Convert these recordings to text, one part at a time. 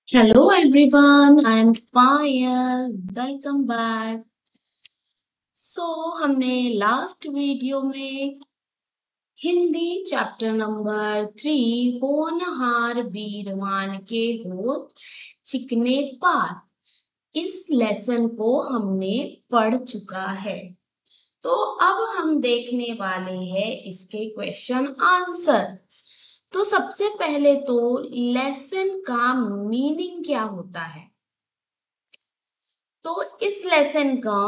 Hello everyone, I am Payal. Welcome back. हमने last video में Hindi chapter number 3 होनहार बीरवान के होत चिकने पात इस लेसन को हमने पढ़ चुका है। तो अब हम देखने वाले हैं इसके क्वेश्चन आंसर। तो सबसे पहले तो लेसन का मीनिंग क्या होता है। तो इस लेसन का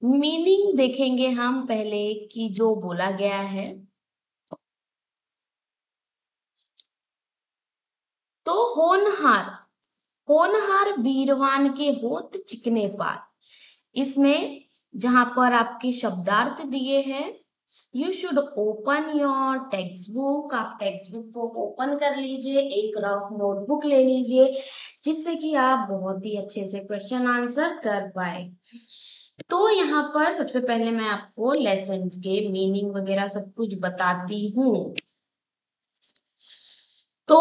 मीनिंग देखेंगे हम पहले कि जो बोला गया है। तो होनहार होनहार बीरवान के होत चिकने पात, इसमें जहां पर आपके शब्दार्थ दिए हैं, you should open your text book. आप टेक्स्ट बुक को ओपन कर लीजिए, एक रफ नोटबुक ले लीजिए, जिससे कि आप बहुत ही अच्छे से क्वेश्चन आंसर कर पाए। तो यहाँ पर सबसे पहले मैं आपको लेसन के मीनिंग वगैरह सब कुछ बताती हूँ। तो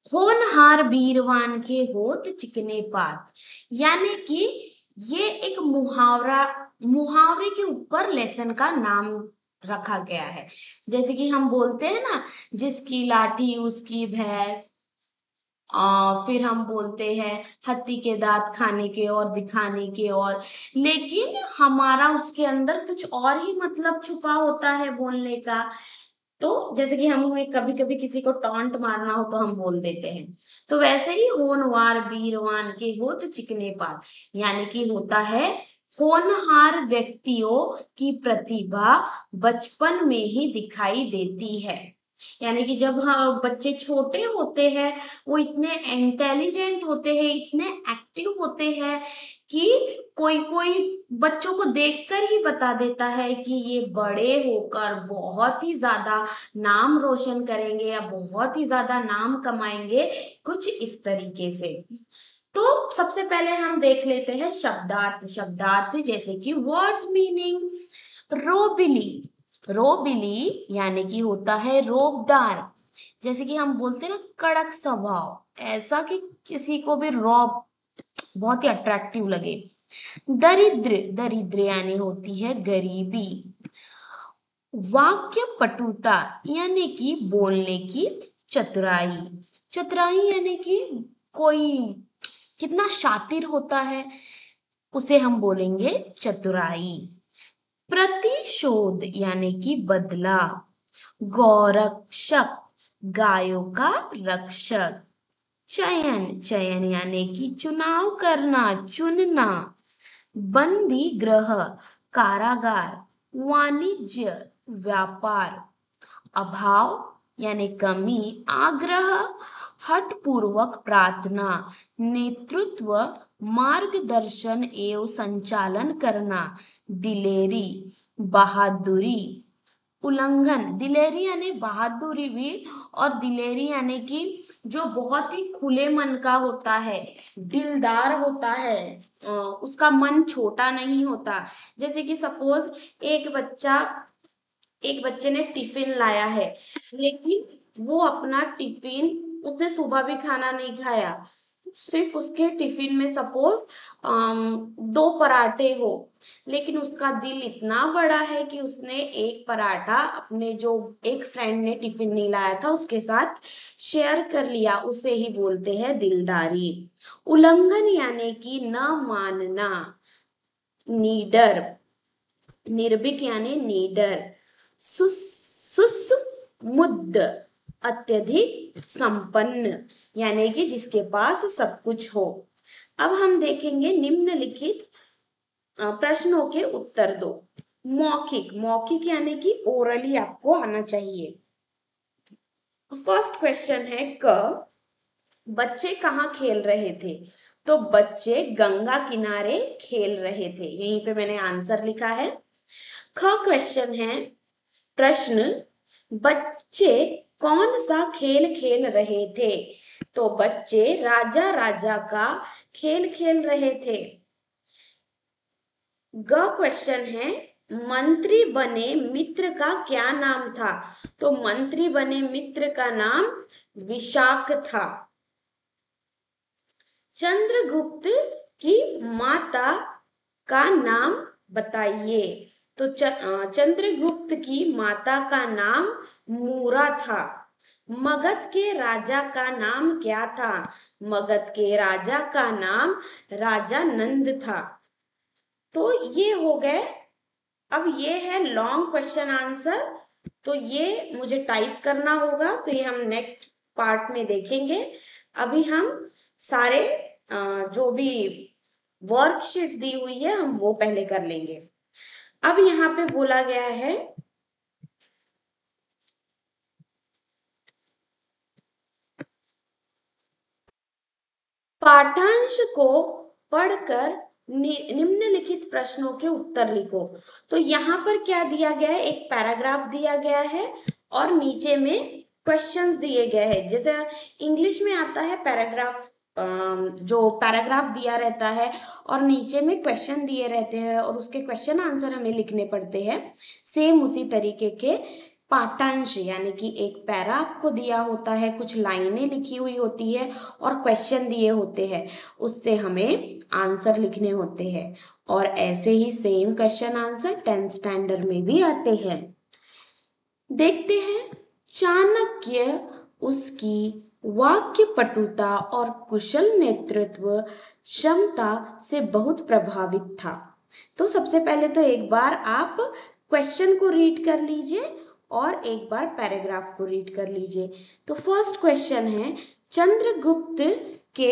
होनहार बीरवान के होत चिकने पात, यानी कि ये एक मुहावरे के ऊपर लेसन का नाम रखा गया है। जैसे कि हम बोलते हैं ना, जिसकी लाठी उसकी भैंस। फिर हम बोलते हैं हत्ती के दांत खाने के और दिखाने के और, लेकिन हमारा उसके अंदर कुछ और ही मतलब छुपा होता है बोलने का। तो जैसे कि हमें कभी कभी किसी को टॉन्ट मारना हो तो हम बोल देते हैं। तो वैसे ही होनवार बीरवान के होत चिकने पात, यानी कि होता है होनहार व्यक्तियों की प्रतिभा बचपन में ही दिखाई देती है। यानी कि जब हाँ बच्चे छोटे होते हैं, वो इतने इंटेलिजेंट होते हैं, इतने एक्टिव होते हैं कि कोई कोई बच्चों को देखकर ही बता देता है कि ये बड़े होकर बहुत ही ज्यादा नाम रोशन करेंगे या बहुत ही ज्यादा नाम कमाएंगे, कुछ इस तरीके से। तो सबसे पहले हम देख लेते हैं शब्दार्थ। शब्दार्थ जैसे कि वर्ड्स मीनिंग। रोबिली, रोबिली यानी कि होता है रोबदार। जैसे कि हम बोलते हैं ना कड़क स्वभाव, ऐसा कि किसी को भी रॉब बहुत ही अट्रैक्टिव लगे। दरिद्र, दरिद्र यानी होती है गरीबी। वाक्य पटुता यानी कि बोलने की चतुराई। चतुराई यानी कि कोई कितना शातिर होता है, उसे हम बोलेंगे चतुराई। प्रतिशोध यानी कि बदला। गौरक्षक, गायों का रक्षक। चयन, चयन यानी कि चुनाव करना, चुनना। बंदी गृह, कारागार। वाणिज्य, व्यापार। अभाव यानी कमी, आग्रह, हठपूर्वक प्रार्थना। नेतृत्व, मार्गदर्शन एवं संचालन करना। दिलेरी, बहादुरी। उल्लंघन, दिलेरी यानी बहादुरी भी, और दिलेरी यानी कि जो बहुत ही खुले मन का होता है, दिलदार होता है, उसका मन छोटा नहीं होता। जैसे कि सपोज एक बच्चे ने टिफिन लाया है, लेकिन वो अपना टिफिन, उसने सुबह भी खाना नहीं खाया, सिर्फ उसके टिफिन में सपोज 2 पराठे हो, लेकिन उसका दिल इतना बड़ा है कि उसने एक पराठा अपने जो एक फ्रेंड ने टिफिन नहीं लाया था उसके साथ शेयर कर लिया, उसे ही बोलते हैं दिलदारी। उल्लंघन यानी कि न मानना। नीडर, निर्भीक यानी नीडर। सुसमुद्ध, अत्यधिक संपन्न, यानी कि जिसके पास सब कुछ हो। अब हम देखेंगे निम्नलिखित प्रश्नों के उत्तर दो। मौखिक, मौखिक यानी कि ओरली आपको आना चाहिए। फर्स्ट क्वेश्चन है क, बच्चे कहाँ खेल रहे थे। तो बच्चे गंगा किनारे खेल रहे थे, यहीं पे मैंने आंसर लिखा है। ख क्वेश्चन है, प्रश्न, बच्चे कौन सा खेल खेल रहे थे। तो बच्चे राजा राजा का खेल खेल रहे थे। ग क्वेश्चन है, मंत्री बने मित्र का क्या नाम था। तो मंत्री बने मित्र का नाम विशाख था। चंद्रगुप्त की माता का नाम बताइए। तो चंद्रगुप्त की माता का नाम मूरा था। मगध के राजा का नाम क्या था? मगध के राजा का नाम राजा नंद था। तो ये हो गए। अब ये है लॉन्ग क्वेश्चन आंसर, तो ये मुझे टाइप करना होगा, तो ये हम नेक्स्ट पार्ट में देखेंगे। अभी हम सारे जो भी वर्कशीट दी हुई है हम वो पहले कर लेंगे। अब यहाँ पे बोला गया है पाठांश को पढ़कर निम्नलिखित प्रश्नों के उत्तर लिखो। तो यहाँ पर क्या दिया गया है, एक पैराग्राफ दिया गया है और नीचे में क्वेश्चंस दिए गए हैं। जैसे इंग्लिश में आता है पैराग्राफ, जो पैराग्राफ दिया रहता है और नीचे में क्वेश्चन दिए रहते हैं और उसके क्वेश्चन आंसर हमें लिखने पड़ते हैं। सेम उसी तरीके के पाठांश यानी कि एक पैरा आपको दिया होता है, कुछ लाइनें लिखी हुई होती है और क्वेश्चन दिए होते हैं, उससे हमें आंसर लिखने होते हैं। और ऐसे ही same question answer 10th standard में भी आते हैं। देखते हैं, चाणक्य उसकी वाक्य पटुता और कुशल नेतृत्व क्षमता से बहुत प्रभावित था। तो सबसे पहले तो एक बार आप क्वेश्चन को रीड कर लीजिए और एक बार पैराग्राफ को रीड कर लीजिए। तो फर्स्ट क्वेश्चन है, चंद्रगुप्त के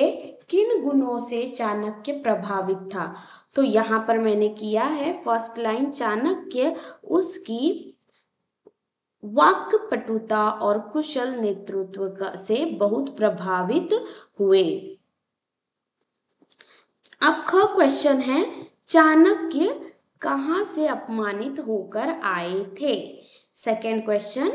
किन गुणों से चाणक्य प्रभावित था? तो यहाँ पर मैंने किया है फर्स्ट लाइन, चाणक्य उसकी वाक्य पटुता और कुशल नेतृत्व से बहुत प्रभावित हुए। अब ख क्वेश्चन है, चाणक्य कहाँ से अपमानित होकर आए थे? सेकेंड क्वेश्चन,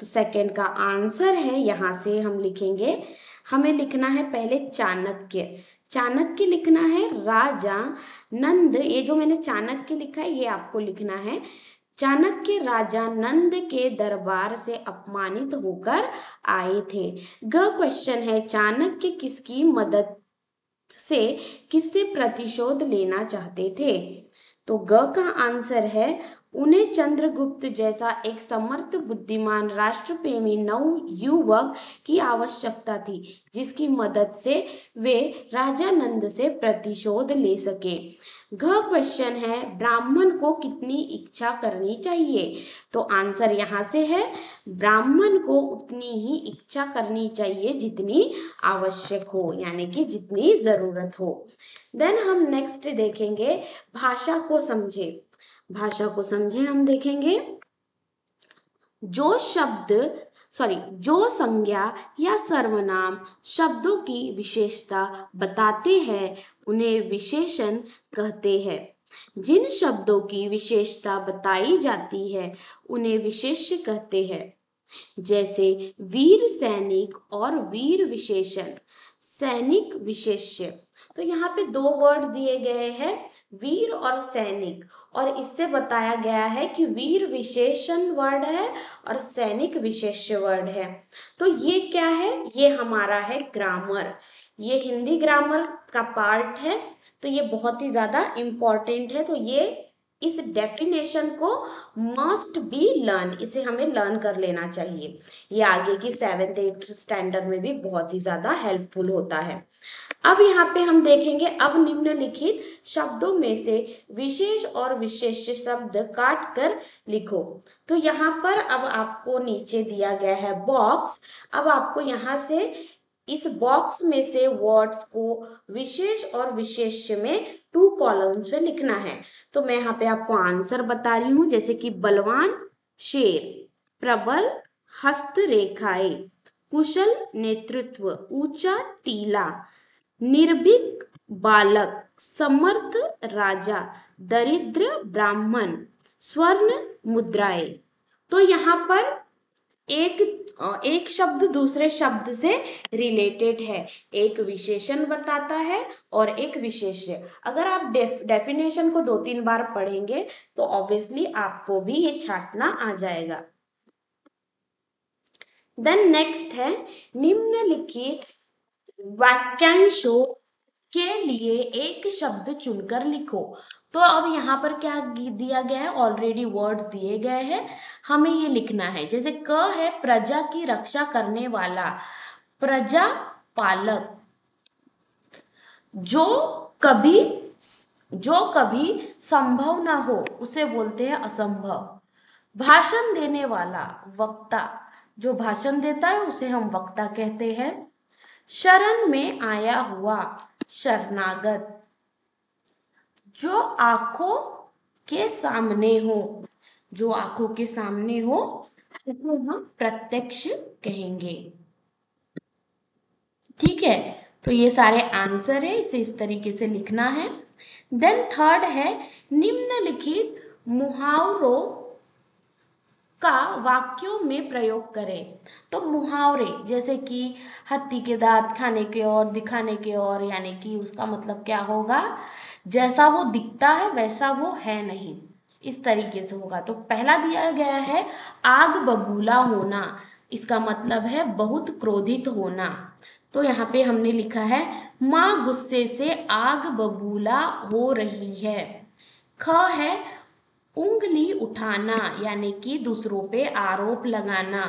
तो सेकेंड का आंसर है, यहां से हम लिखेंगे, हमें लिखना है पहले चाणक्य। चाणक्य लिखना है राजा नंद, ये जो मैंने चाणक्य लिखा है ये आपको लिखना है। चाणक्य राजा नंद के दरबार से अपमानित होकर आए थे। ग क्वेश्चन है, चाणक्य किसकी मदद से किससे प्रतिशोध लेना चाहते थे? तो ग का आंसर है, उन्हें चंद्रगुप्त जैसा एक समर्थ बुद्धिमान राष्ट्र प्रेमी नव युवक की आवश्यकता थी, जिसकी मदद से वे राजा नंद से प्रतिशोध ले सके। घ क्वेश्चन है, ब्राह्मण को कितनी इच्छा करनी चाहिए? तो आंसर यहाँ से है, ब्राह्मण को उतनी ही इच्छा करनी चाहिए जितनी आवश्यक हो, यानी कि जितनी जरूरत हो। देन हम नेक्स्ट देखेंगे, भाषा को समझे। भाषा को समझे हम देखेंगे, जो संज्ञा या सर्वनाम शब्दों की विशेषता बताते हैं उन्हें विशेषण कहते हैं। जिन शब्दों की विशेषता बताई जाती है उन्हें विशेष्य कहते हैं। जैसे वीर सैनिक और वीर विशेषण, सैनिक विशेष्य। तो यहाँ पे दो वर्ड दिए गए हैं, वीर और सैनिक, और इससे बताया गया है कि वीर विशेषण वर्ड है और सैनिक विशेष्य वर्ड है। तो ये क्या है, ये हमारा है ग्रामर, ये हिंदी ग्रामर का पार्ट है, तो ये बहुत ही ज़्यादा इम्पॉर्टेंट है। तो ये इस डेफिनेशन को मस्ट बी लर्न, इसे हमें लर्न कर लेना चाहिए। ये आगे की 7th 8th स्टैंडर्ड में भी बहुत ही ज़्यादा हेल्पफुल होता है। अब यहाँ पे हम देखेंगे, अब निम्नलिखित शब्दों में से विशेष और विशेष्य शब्द काट कर लिखो। तो यहाँ पर अब आपको नीचे दिया गया है बॉक्स, अब आपको यहाँ से इस बॉक्स में से वर्ड्स को विशेष और विशेष्य में 2 कॉलम्स में लिखना है। तो मैं यहाँ पे आपको आंसर बता रही हूँ, जैसे कि बलवान शेर, प्रबल हस्तरेखाएं, कुशल नेतृत्व, ऊंचा टीला, निर्भीक बालक, समर्थ राजा, दरिद्र ब्राह्मण, स्वर्ण मुद्राएं। तो यहाँ पर एक शब्द दूसरे शब्द से रिलेटेड है, एक विशेषण बताता है और एक विशेष्य। अगर आप डेफिनेशन को 2-3 बार पढ़ेंगे तो ऑब्वियसली आपको भी ये छांटना आ जाएगा। देन नेक्स्ट है, निम्नलिखित वाक्यांशों के लिए एक शब्द चुनकर लिखो। तो अब यहाँ पर क्या दिया गया है, ऑलरेडी वर्ड्स दिए गए हैं, हमें ये लिखना है। जैसे क है प्रजा की रक्षा करने वाला, प्रजा पालक। जो कभी जो कभी संभव ना हो उसे बोलते हैं असंभव। भाषण देने वाला, वक्ता। जो भाषण देता है उसे हम वक्ता कहते हैं। शरण में आया हुआ, शरणागत। जो आंखों के सामने हो, जो आंखों के सामने हो उसे हम प्रत्यक्ष कहेंगे। ठीक है, तो ये सारे आंसर है, इसे इस तरीके से लिखना है। देन थर्ड है निम्नलिखित मुहावरों का वाक्यों में प्रयोग करें। तो मुहावरे जैसे कि हाथी के दांत खाने के और दिखाने के और, यानी कि उसका मतलब क्या होगा, जैसा वो दिखता है वैसा वो है नहीं, इस तरीके से होगा। तो पहला दिया गया है आग बबूला होना, इसका मतलब है बहुत क्रोधित होना। तो यहाँ पे हमने लिखा है माँ गुस्से से आग बबूला हो रही है। ख है उंगली उठाना, यानी कि दूसरों पे आरोप लगाना।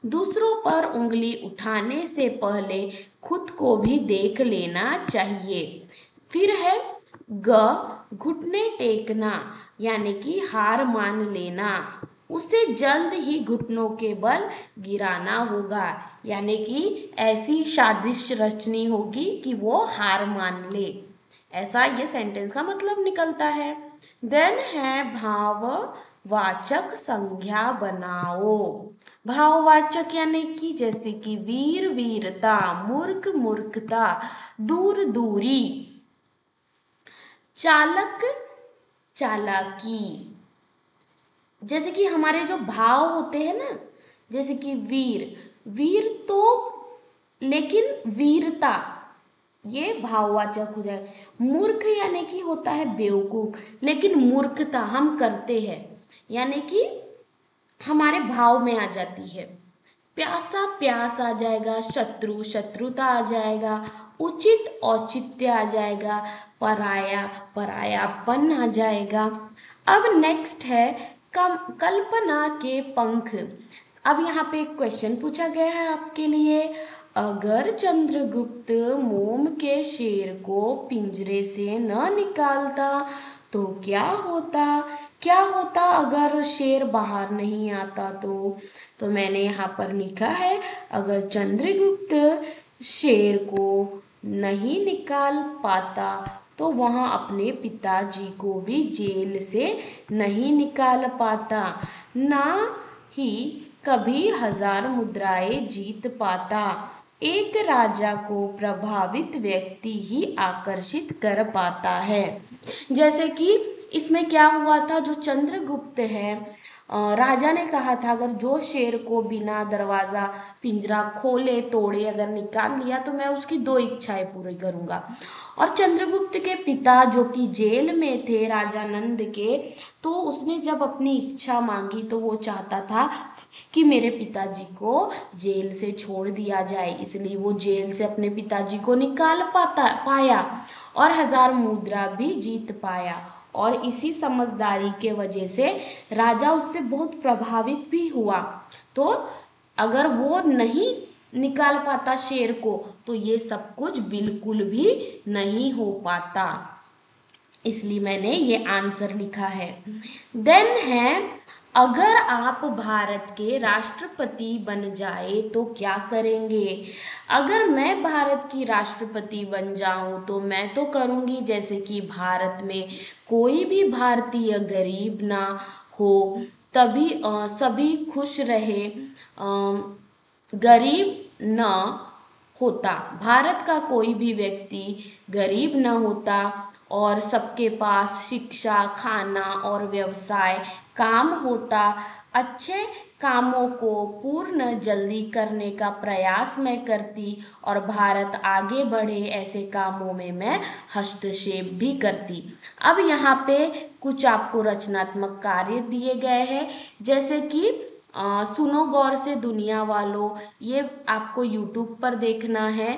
दूसरों पर उंगली उठाने से पहले खुद को भी देख लेना चाहिए। फिर है ग घुटने टेकना, यानी कि हार मान लेना। उसे जल्द ही घुटनों के बल गिराना होगा, यानी कि ऐसी साजिश रचनी होगी कि वो हार मान ले, ऐसा ये सेंटेंस का मतलब निकलता है। देन है भाववाचक संज्ञा बनाओ। भाववाचक यानी कि जैसे कि वीर वीरता, मूर्ख मूर्खता, दूर दूरी, चालक चालाकी। जैसे कि हमारे जो भाव होते हैं ना, जैसे कि वीर, वीर तो लेकिन वीरता, ये भाववाचक हो जाए। मूर्ख यानी कि होता है बेवकूफ, लेकिन मूर्खता हम करते हैं, यानी कि हमारे भाव में आ जाती है। प्यासा प्यास आ जाएगा, शत्रु शत्रुता आ जाएगा, उचित औचित्य आ जाएगा, पराया परायापन आ जाएगा। अब नेक्स्ट है कल्पना के पंख। अब यहाँ पे एक क्वेश्चन पूछा गया है आपके लिए, अगर चंद्रगुप्त मोम के शेर को पिंजरे से न निकालता तो क्या होता अगर शेर बाहर नहीं आता तो मैंने यहाँ पर लिखा है अगर चंद्रगुप्त शेर को नहीं निकाल पाता तो वह अपने पिताजी को भी जेल से नहीं निकाल पाता, ना ही कभी 1000 मुद्राएं जीत पाता। एक राजा को प्रभावित व्यक्ति ही आकर्षित कर पाता है। जैसे कि इसमें क्या हुआ था, जो चंद्रगुप्त है, राजा ने कहा था अगर जो शेर को बिना दरवाज़ा पिंजरा खोले तोड़े अगर निकाल लिया तो मैं उसकी 2 इच्छाएं पूरी करूँगा। और चंद्रगुप्त के पिता जो कि जेल में थे राजा नंद के, तो उसने जब अपनी इच्छा मांगी तो वो चाहता था कि मेरे पिताजी को जेल से छोड़ दिया जाए, इसलिए वो जेल से अपने पिताजी को निकाल पाया और 1000 मुद्रा भी जीत पाया। और इसी समझदारी के वजह से राजा उससे बहुत प्रभावित भी हुआ। तो अगर वो नहीं निकाल पाता शेर को तो ये सब कुछ बिल्कुल भी नहीं हो पाता, इसलिए मैंने ये आंसर लिखा है। देन है अगर आप भारत के राष्ट्रपति बन जाए तो क्या करेंगे। अगर मैं भारत की राष्ट्रपति बन जाऊं तो मैं तो करूंगी जैसे कि भारत में कोई भी भारतीय गरीब ना हो, तभी सभी खुश रहे, गरीब न होता, भारत का कोई भी व्यक्ति गरीब न होता और सबके पास शिक्षा, खाना और व्यवसाय काम होता। अच्छे कामों को पूर्ण जल्दी करने का प्रयास मैं करती और भारत आगे बढ़े ऐसे कामों में मैं हस्तक्षेप भी करती। अब यहाँ पे कुछ आपको रचनात्मक कार्य दिए गए हैं, जैसे कि सुनो गौर से दुनिया वालों, ये आपको यूट्यूब पर देखना है।